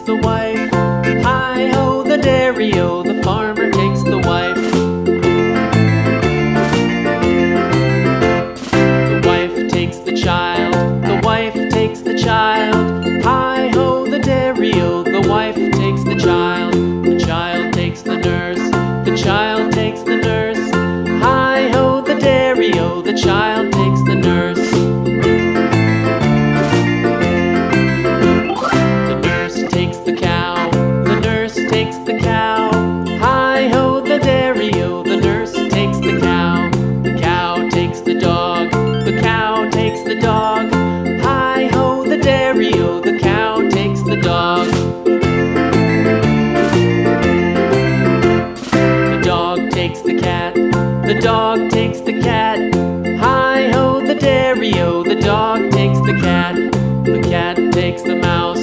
the wife. Hi-ho, the dairy-o, the farmer takes the wife. The wife takes the child, the wife takes the child. Hi-ho, the dairy-o, the wife takes the child. The child takes the nurse, the child takes the nurse. Hi-ho, the dairy-o, the child takes the nurse. The nurse takes the cow, the nurse takes the cow. Hi-ho, the dairy-o, the nurse takes the cow. The cow takes the dog, the cow takes the dog. Hi-ho, the dairy-o, the cow takes the dog. The dog takes the cat, the dog takes the cat. Hi-ho, the dairy-o, the dog takes the cat. The cat takes the mouse,